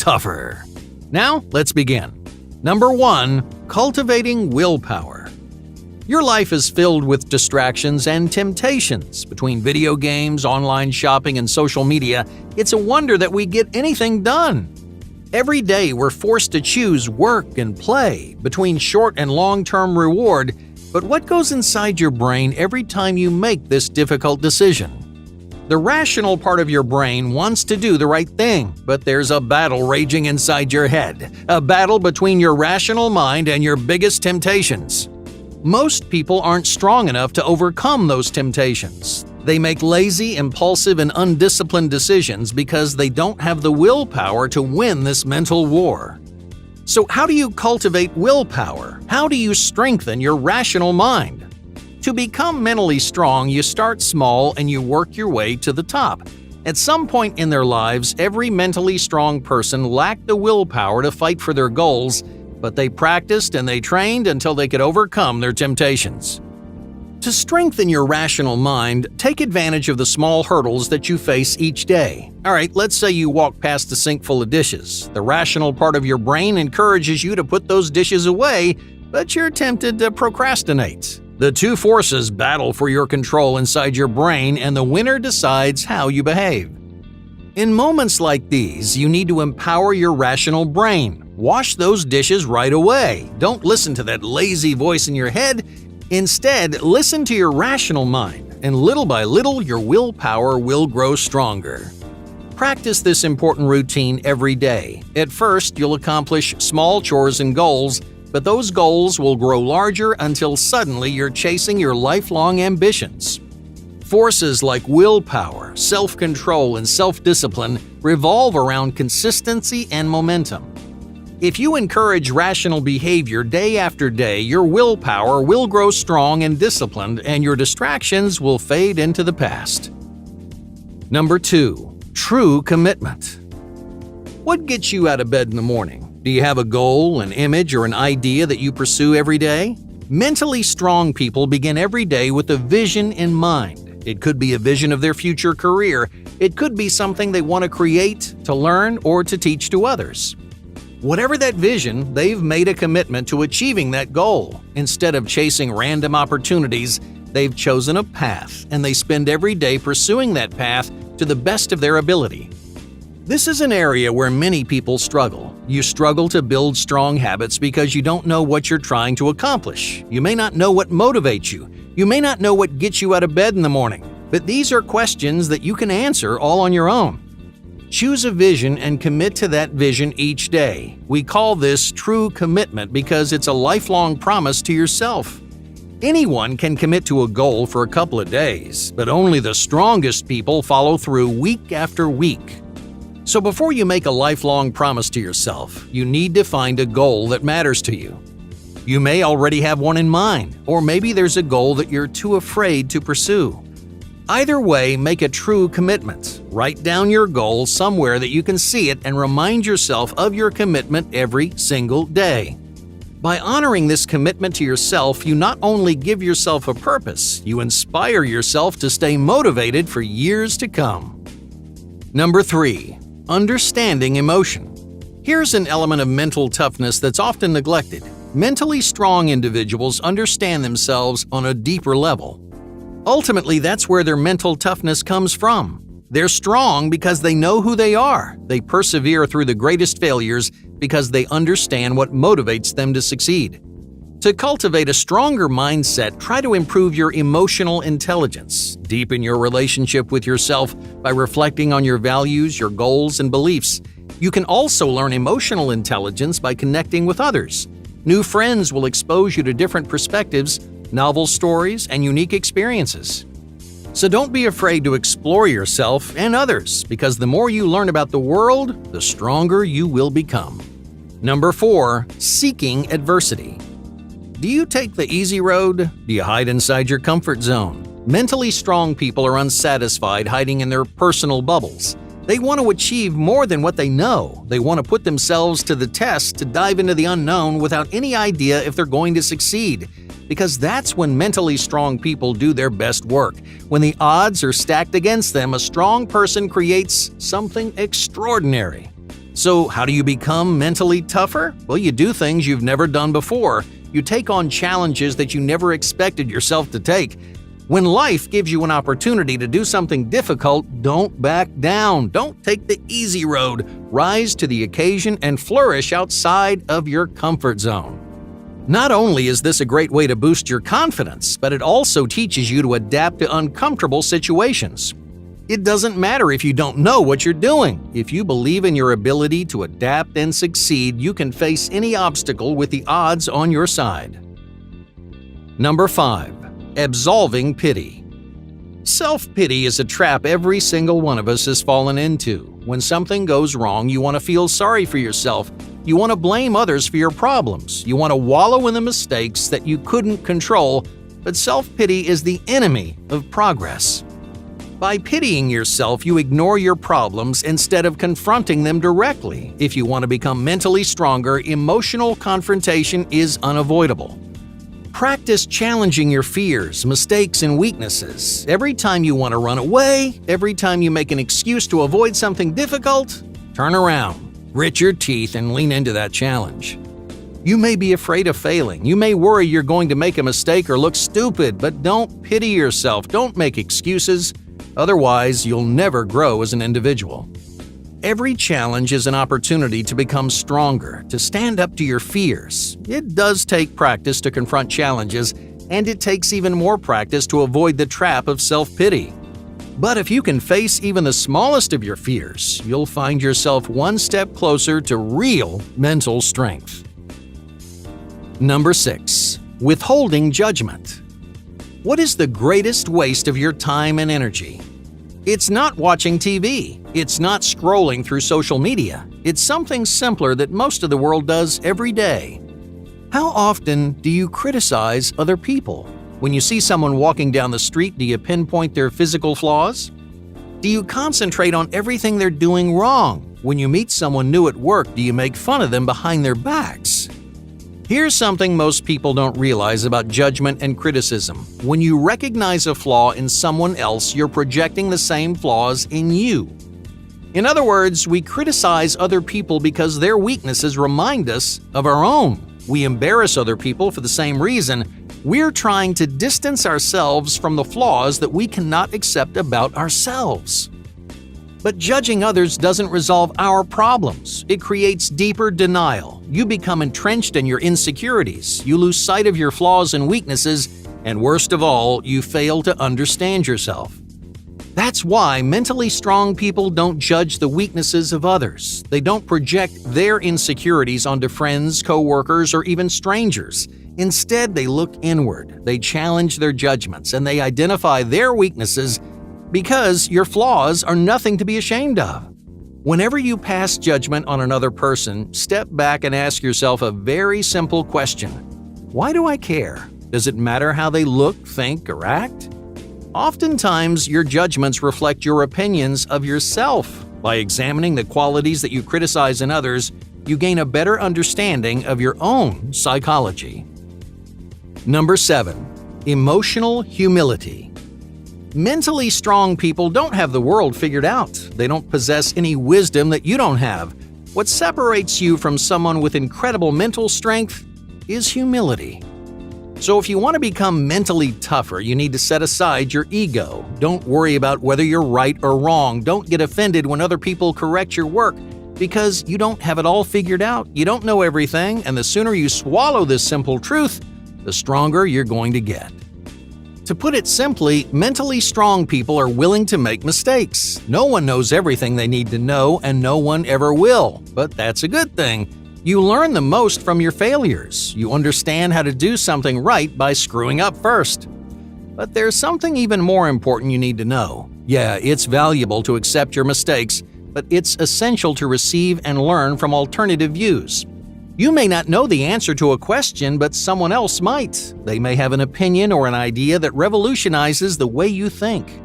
tougher. Now, let's begin. Number 1. Cultivating willpower. Your life is filled with distractions and temptations. Between video games, online shopping, and social media, it's a wonder that we get anything done. Every day we're forced to choose work and play between short and long-term reward, but what goes inside your brain every time you make this difficult decision? The rational part of your brain wants to do the right thing, but there's a battle raging inside your head, a battle between your rational mind and your biggest temptations. Most people aren't strong enough to overcome those temptations. They make lazy, impulsive, and undisciplined decisions because they don't have the willpower to win this mental war. So how do you cultivate willpower? How do you strengthen your rational mind? To become mentally strong, you start small and you work your way to the top. At some point in their lives, every mentally strong person lacked the willpower to fight for their goals, but they practiced and they trained until they could overcome their temptations. To strengthen your rational mind, take advantage of the small hurdles that you face each day. Alright, let's say you walk past a sink full of dishes. The rational part of your brain encourages you to put those dishes away, but you're tempted to procrastinate. The two forces battle for your control inside your brain, and the winner decides how you behave. In moments like these, you need to empower your rational brain. Wash those dishes right away. Don't listen to that lazy voice in your head. Instead, listen to your rational mind, and little by little, your willpower will grow stronger. Practice this important routine every day. At first, you'll accomplish small chores and goals, but those goals will grow larger until suddenly you're chasing your lifelong ambitions. Forces like willpower, self-control, and self-discipline revolve around consistency and momentum. If you encourage rational behavior day after day, your willpower will grow strong and disciplined, and your distractions will fade into the past. Number 2. True commitment. What gets you out of bed in the morning? Do you have a goal, an image, or an idea that you pursue every day? Mentally strong people begin every day with a vision in mind. It could be a vision of their future career. It could be something they want to create, to learn, or to teach to others. Whatever that vision, they've made a commitment to achieving that goal. Instead of chasing random opportunities, they've chosen a path, and they spend every day pursuing that path to the best of their ability. This is an area where many people struggle. You struggle to build strong habits because you don't know what you're trying to accomplish. You may not know what motivates you. You may not know what gets you out of bed in the morning. But these are questions that you can answer all on your own. Choose a vision and commit to that vision each day. We call this true commitment because it's a lifelong promise to yourself. Anyone can commit to a goal for a couple of days, but only the strongest people follow through week after week. So before you make a lifelong promise to yourself, you need to find a goal that matters to you. You may already have one in mind, or maybe there's a goal that you're too afraid to pursue. Either way, make a true commitment. Write down your goal somewhere that you can see it and remind yourself of your commitment every single day. By honoring this commitment to yourself, you not only give yourself a purpose, you inspire yourself to stay motivated for years to come. Number 3. Understanding emotion. Here's an element of mental toughness that's often neglected. Mentally strong individuals understand themselves on a deeper level. Ultimately, that's where their mental toughness comes from. They're strong because they know who they are. They persevere through the greatest failures because they understand what motivates them to succeed. To cultivate a stronger mindset, try to improve your emotional intelligence. Deepen your relationship with yourself by reflecting on your values, your goals, and beliefs. You can also learn emotional intelligence by connecting with others. New friends will expose you to different perspectives, novel stories, and unique experiences. So don't be afraid to explore yourself and others, because the more you learn about the world, the stronger you will become. Number 4. Seeking adversity. Do you take the easy road? Do you hide inside your comfort zone? Mentally strong people are unsatisfied hiding in their personal bubbles. They want to achieve more than what they know. They want to put themselves to the test to dive into the unknown without any idea if they're going to succeed. Because that's when mentally strong people do their best work. When the odds are stacked against them, a strong person creates something extraordinary. So, how do you become mentally tougher? Well, you do things you've never done before. You take on challenges that you never expected yourself to take. When life gives you an opportunity to do something difficult, don't back down. Don't take the easy road. Rise to the occasion and flourish outside of your comfort zone. Not only is this a great way to boost your confidence, but it also teaches you to adapt to uncomfortable situations. It doesn't matter if you don't know what you're doing. If you believe in your ability to adapt and succeed, you can face any obstacle with the odds on your side. Number 5. Absolving pity. Self-pity is a trap every single one of us has fallen into. When something goes wrong, you want to feel sorry for yourself. You want to blame others for your problems. You want to wallow in the mistakes that you couldn't control, but self-pity is the enemy of progress. By pitying yourself, you ignore your problems instead of confronting them directly. If you want to become mentally stronger, emotional confrontation is unavoidable. Practice challenging your fears, mistakes, and weaknesses. Every time you want to run away, every time you make an excuse to avoid something difficult, turn around, grit your teeth, and lean into that challenge. You may be afraid of failing. You may worry you're going to make a mistake or look stupid, but don't pity yourself. Don't make excuses. Otherwise, you'll never grow as an individual. Every challenge is an opportunity to become stronger, to stand up to your fears. It does take practice to confront challenges, and it takes even more practice to avoid the trap of self-pity. But if you can face even the smallest of your fears, you'll find yourself one step closer to real mental strength. Number 6. Withholding judgment. What is the greatest waste of your time and energy? It's not watching TV. It's not scrolling through social media. It's something simpler that most of the world does every day. How often do you criticize other people? When you see someone walking down the street, do you pinpoint their physical flaws? Do you concentrate on everything they're doing wrong? When you meet someone new at work, do you make fun of them behind their backs? Here's something most people don't realize about judgment and criticism. When you recognize a flaw in someone else, you're projecting the same flaws in you. In other words, we criticize other people because their weaknesses remind us of our own. We embarrass other people for the same reason. We're trying to distance ourselves from the flaws that we cannot accept about ourselves. But judging others doesn't resolve our problems. It creates deeper denial. You become entrenched in your insecurities. You lose sight of your flaws and weaknesses, and worst of all, you fail to understand yourself. That's why mentally strong people don't judge the weaknesses of others. They don't project their insecurities onto friends, coworkers, or even strangers. Instead, they look inward. They challenge their judgments, and they identify their weaknesses because your flaws are nothing to be ashamed of. Whenever you pass judgment on another person, step back and ask yourself a very simple question. Why do I care? Does it matter how they look, think, or act? Oftentimes, your judgments reflect your opinions of yourself. By examining the qualities that you criticize in others, you gain a better understanding of your own psychology. Number 7. Emotional humility. Mentally strong people don't have the world figured out. They don't possess any wisdom that you don't have. What separates you from someone with incredible mental strength is humility. So if you want to become mentally tougher, you need to set aside your ego. Don't worry about whether you're right or wrong. Don't get offended when other people correct your work, because you don't have it all figured out. You don't know everything, and the sooner you swallow this simple truth, the stronger you're going to get. To put it simply, mentally strong people are willing to make mistakes. No one knows everything they need to know, and no one ever will. But that's a good thing. You learn the most from your failures. You understand how to do something right by screwing up first. But there's something even more important you need to know. Yeah, it's valuable to accept your mistakes, but it's essential to receive and learn from alternative views. You may not know the answer to a question, but someone else might. They may have an opinion or an idea that revolutionizes the way you think.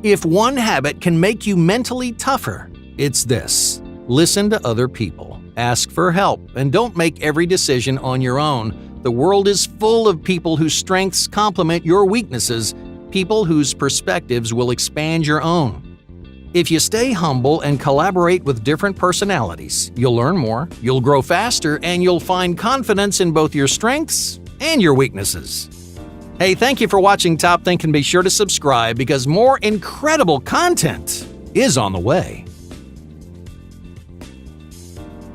If one habit can make you mentally tougher, it's this: listen to other people, ask for help, and don't make every decision on your own. The world is full of people whose strengths complement your weaknesses, people whose perspectives will expand your own. If you stay humble and collaborate with different personalities, you'll learn more, you'll grow faster, and you'll find confidence in both your strengths and your weaknesses. Hey, thank you for watching Top Think, and be sure to subscribe because more incredible content is on the way.